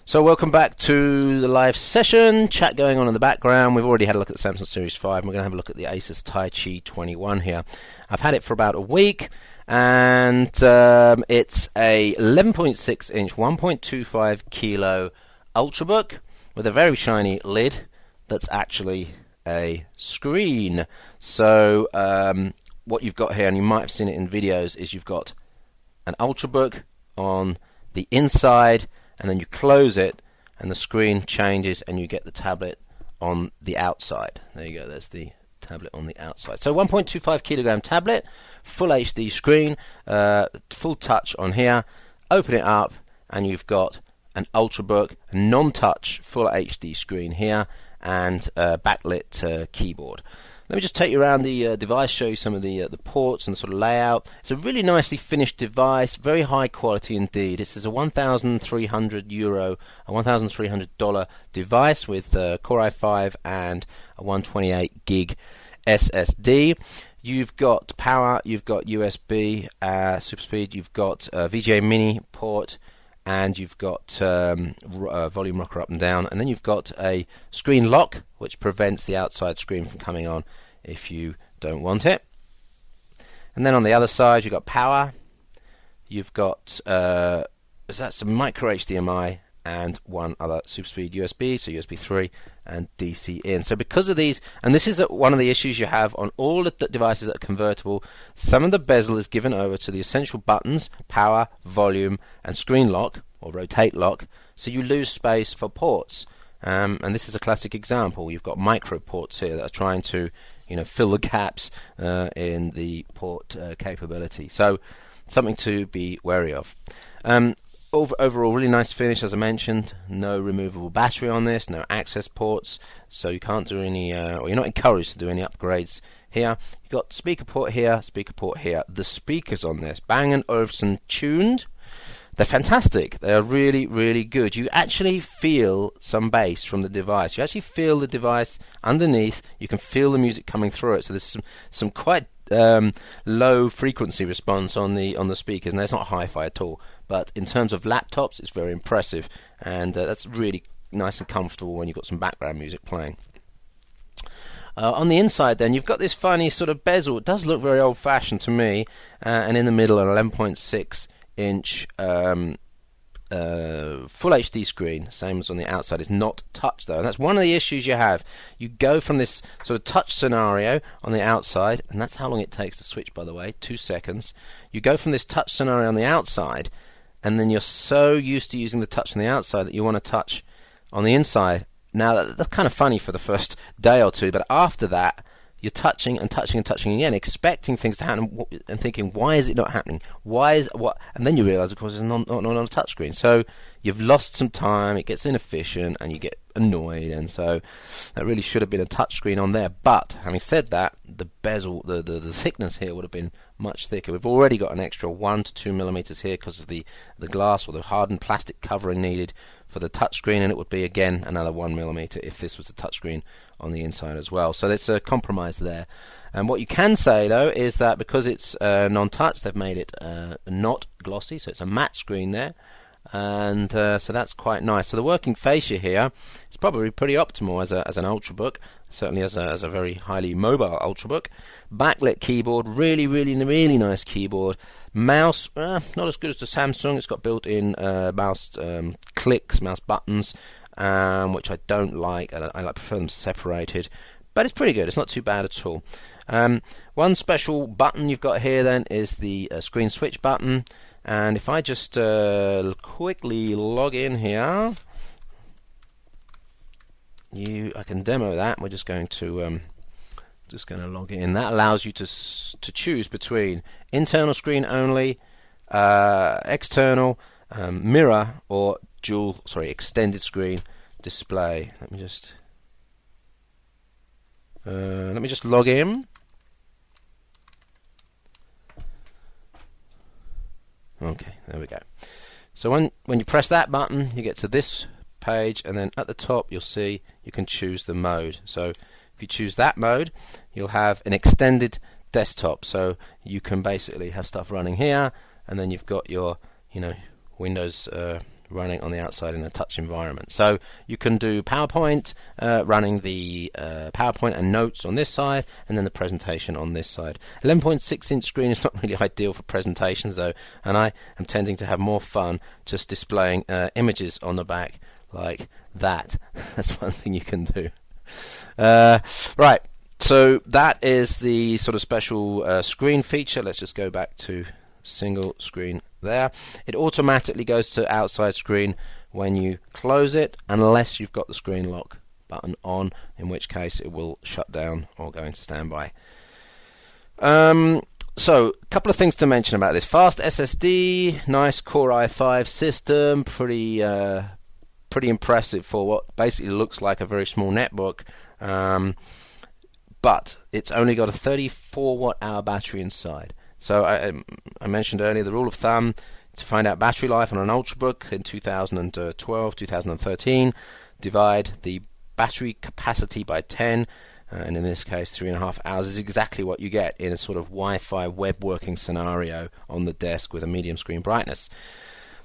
So welcome back to the live session. Chat going on in the background. We've already had a look at the Samsung Series 5. And we're going to have a look at the ASUS Taichi 21 here. I've had it for about a week, and it's a 11.6 inch, 1.25 kilo Ultrabook with a very shiny lid that's actually a screen. So what you've got here, and you might have seen it in videos, is you've got an Ultrabook on the inside, and then you close it and the screen changes and you get the tablet on the outside. There you go, there's the tablet on the outside. So 1.25 kilogram tablet, full HD screen, full touch on here. Open it up and you've got an Ultrabook, a non-touch full HD screen here, and backlit keyboard. Let me just take you around the device, show you some of the ports and the sort of layout. It's a really nicely finished device, very high quality indeed. This is a €1,300, a $1,300 device with Core i5 and a 128 gig SSD. You've got power, you've got USB, super speed, you've got VGA mini port, and you've got volume rocker up and down, and then you've got a screen lock which prevents the outside screen from coming on if you don't want it. And then on the other side you've got power, you've got that's a micro HDMI and one other super speed USB, so USB 3 and DC in. So because of these, and this is one of the issues you have on all the devices that are convertible, some of the bezel is given over to the essential buttons, power, volume, and screen lock, or rotate lock, so you lose space for ports. And this is a classic example. You've got micro ports here that are trying to, fill the gaps in the port capability. So something to be wary of. Overall, really nice finish, as I mentioned. No removable battery on this, no access ports, so you can't do any, or you're not encouraged to do any upgrades here. You've got speaker port here, speaker port here. The speakers on this, Bang & Olufsen tuned. They're fantastic. They are really, really good. You actually feel some bass from the device. You actually feel the device underneath. You can feel the music coming through it. So there's some quite low frequency response on the speakers, and it's not hi-fi at all. But in terms of laptops, it's very impressive, and that's really nice and comfortable when you've got some background music playing. On the inside, then, you've got this funny sort of bezel. It does look very old-fashioned to me, and in the middle, an 11.6 inch full HD screen, same as on the outside. It's not touch though, and that's one of the issues you have. You go from this sort of touch scenario on the outside, and that's how long it takes to switch, by the way, 2 seconds. You go from this touch scenario on the outside, and then you're so used to using the touch on the outside that you want to touch on the inside. Now that's kind of funny for the first day or two, but after that you're touching and touching and touching again, expecting things to happen and thinking, why is it not happening? Why is what? And then you realise, of course, it's not on a touch screen. So you've lost some time. It gets inefficient, and you get annoyed. And so that really should have been a touch screen on there. But having said that, the bezel, the thickness here would have been much thicker. We've already got an extra 1 to 2 millimeters here because of the glass or the hardened plastic covering needed for the touchscreen, and it would be again another 1 millimeter if this was a touchscreen on the inside as well. So there's a compromise there. And what you can say though is that because it's non-touch, they've made it not glossy, so it's a matte screen there, and so that's quite nice. So the working fascia here is probably pretty optimal as an Ultrabook, certainly as a very highly mobile Ultrabook. Backlit keyboard, really, really, really nice keyboard. Mouse, not as good as the Samsung. It's got built-in mouse clicks, mouse buttons, which I don't like. I prefer them separated, but it's pretty good. It's not too bad at all. One special button you've got here then is the screen switch button, and if I just quickly log in here, I can demo that. We're just going to log in. That allows you to choose between internal screen only, external, mirror, or extended screen display. Let me just log in. Okay, there we go. So when you press that button, you get to this page, and then at the top you'll see you can choose the mode. So if you choose that mode, you'll have an extended desktop, so you can basically have stuff running here, and then you've got your Windows running on the outside in a touch environment. So you can do PowerPoint, running the PowerPoint and notes on this side, and then the presentation on this side. 11.6-inch screen is not really ideal for presentations though, and I am tending to have more fun just displaying images on the back like that. That's one thing you can do. Right, so that is the sort of special screen feature. Let's just go back to single screen there. It automatically goes to outside screen when you close it, unless you've got the screen lock button on, in which case it will shut down or go into standby. So a couple of things to mention about this. Fast SSD, nice Core i5 system, pretty impressive for what basically looks like a very small netbook, but it's only got a 34 watt-hour battery inside. So I mentioned earlier the rule of thumb to find out battery life on an Ultrabook in 2012, 2013, divide the battery capacity by 10, and in this case 3.5 hours is exactly what you get in a sort of Wi-Fi web working scenario on the desk with a medium screen brightness.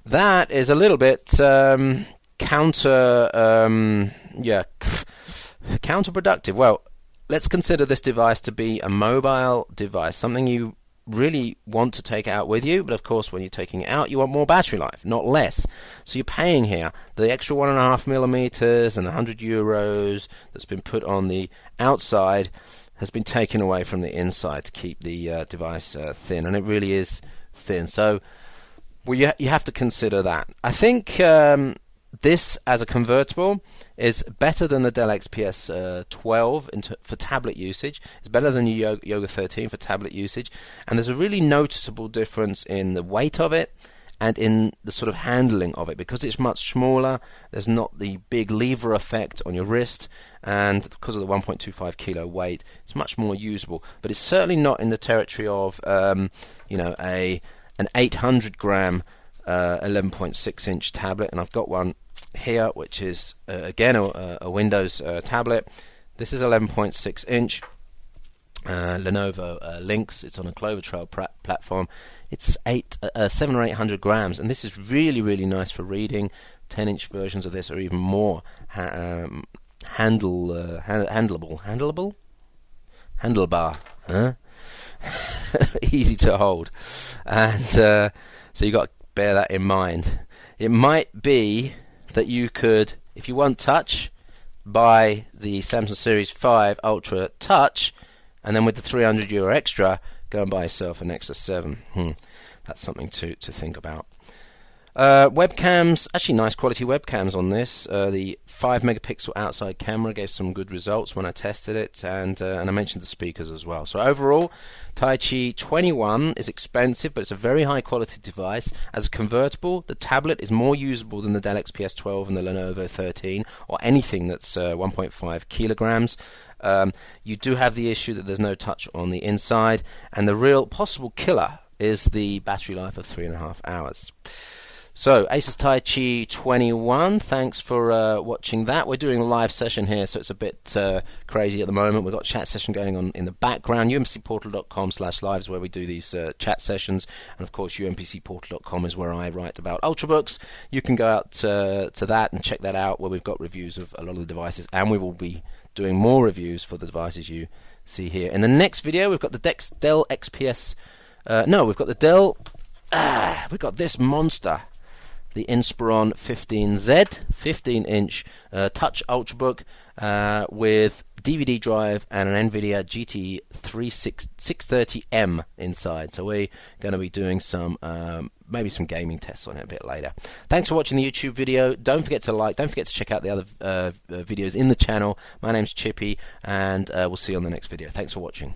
That is a little bit counterproductive. Well, let's consider this device to be a mobile device, something you really want to take out with you, but of course when you're taking it out you want more battery life, not less. So you're paying here the extra 1.5 millimeters and €100 that's been put on the outside has been taken away from the inside to keep the device thin, and it really is thin. So you have to consider that. I think this as a convertible is better than the Dell XPS 12 for tablet usage. It's better than the Yoga 13 for tablet usage, and there's a really noticeable difference in the weight of it and in the sort of handling of it. Because it's much smaller, there's not the big lever effect on your wrist, and because of the 1.25 kilo weight, it's much more usable. But it's certainly not in the territory of an 800 gram 11.6 inch tablet, and I've got one here which is again a Windows tablet. This is 11.6 inch Lenovo Lynx. It's on a Clover Trail platform. It's 700 or 800 grams, and this is really nice for reading. 10-inch versions of this are even more handlebar, huh? Easy to hold, and so you got to bear that in mind. It might be that you could, if you want touch, buy the Samsung Series 5 Ultra Touch, and then with the €300 extra, go and buy yourself an Nexus 7. That's something to think about. Webcams, actually nice quality webcams on this. The 5 megapixel outside camera gave some good results when I tested it, and I mentioned the speakers as well. So overall, Taichi 21 is expensive, but it's a very high quality device. As a convertible, the tablet is more usable than the Dell XPS 12 and the Lenovo 13, or anything that's 1.5 kilograms. You do have the issue that there's no touch on the inside, and the real possible killer is the battery life of 3.5 hours. So, ASUS Taichi 21, thanks for watching that. We're doing a live session here, so it's a bit crazy at the moment. We've got a chat session going on in the background. umpcportal.com/live is where we do these chat sessions, and of course umpcportal.com is where I write about Ultrabooks. You can go out to that and check that out, where we've got reviews of a lot of the devices, and we will be doing more reviews for the devices you see here. In the next video, we've got the Dell XPS... we've got the Dell... we've got this monster, the Inspiron 15Z, 15-inch touch Ultrabook with DVD drive and an NVIDIA GT 630M inside. So we're going to be doing some maybe some gaming tests on it a bit later. Thanks for watching the YouTube video. Don't forget to like, don't forget to check out the other videos in the channel. My name's Chippy, and we'll see you on the next video. Thanks for watching.